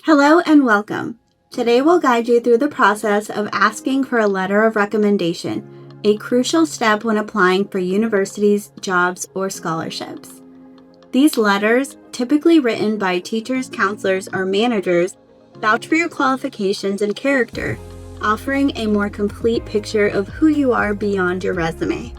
Hello and welcome. Today we'll guide you through the process of asking for a letter of recommendation, a crucial step when applying for universities, jobs, or scholarships. These letters, typically written by teachers, counselors, or managers, vouch for your qualifications and character, offering a more complete picture of who you are beyond your resume.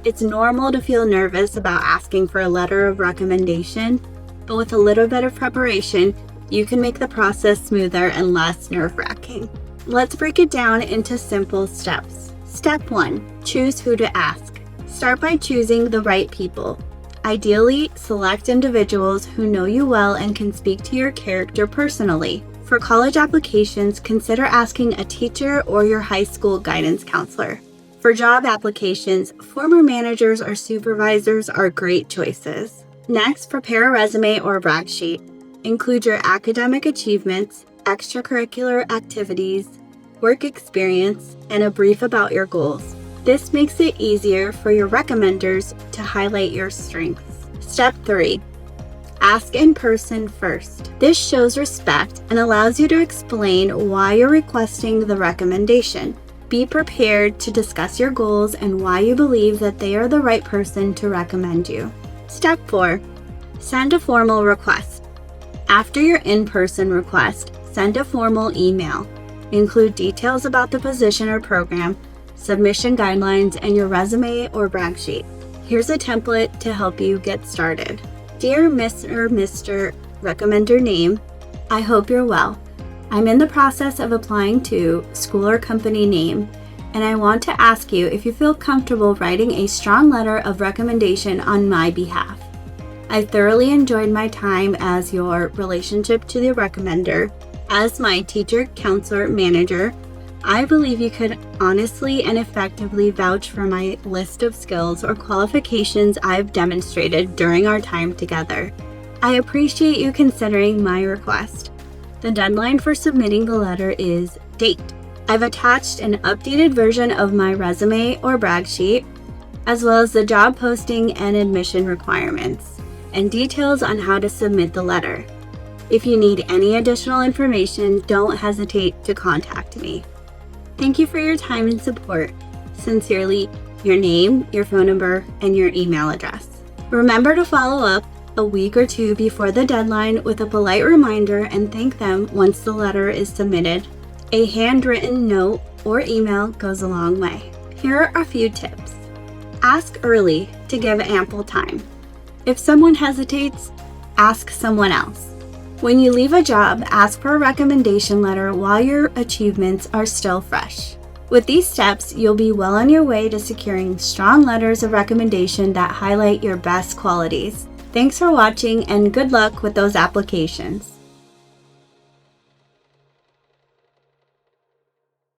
It's normal to feel nervous about asking for a letter of recommendation, but with a little bit of preparation, you can make the process smoother and less nerve-wracking. Let's break it down into simple steps. Step 1. Choose who to ask. Start by choosing the right people. Ideally, select individuals who know you well and can speak to your character personally. For college applications, consider asking a teacher or your high school guidance counselor. For job applications, former managers or supervisors are great choices. Next, prepare a resume or brag sheet. Include your academic achievements, extracurricular activities, work experience, and a brief about your goals. This makes it easier for your recommenders to highlight your strengths. Step 3. Ask in person first. This shows respect and allows you to explain why you're requesting the recommendation. Be prepared to discuss your goals and why you believe that they are the right person to recommend you. Step 4. Send a formal request. After your in-person request, send a formal email. Include details about the position or program, submission guidelines, and your resume or brag sheet. Here's a template to help you get started. Dear Miss or Mr. Recommender Name, I hope you're well. I'm in the process of applying to school or company name, and I want to ask you if you feel comfortable writing a strong letter of recommendation on my behalf. I thoroughly enjoyed my time as your relationship to the recommender. As my teacher, counselor, manager, I believe you could honestly and effectively vouch for my list of skills or qualifications I've demonstrated during our time together. I appreciate you considering my request. The deadline for submitting the letter is date. I've attached an updated version of my resume or brag sheet, as well as the job posting and admission requirements, and details on how to submit the letter. If you need any additional information, don't hesitate to contact me. Thank you for your time and support. Sincerely, your name, your phone number, and your email address. Remember to follow up a week or two before the deadline with a polite reminder and thank them once the letter is submitted. A handwritten note or email goes a long way. Here are a few tips. Ask early to give ample time. If someone hesitates, ask someone else. When you leave a job, ask for a recommendation letter while your achievements are still fresh. With these steps, you'll be well on your way to securing strong letters of recommendation that highlight your best qualities. Thanks for watching and good luck with those applications.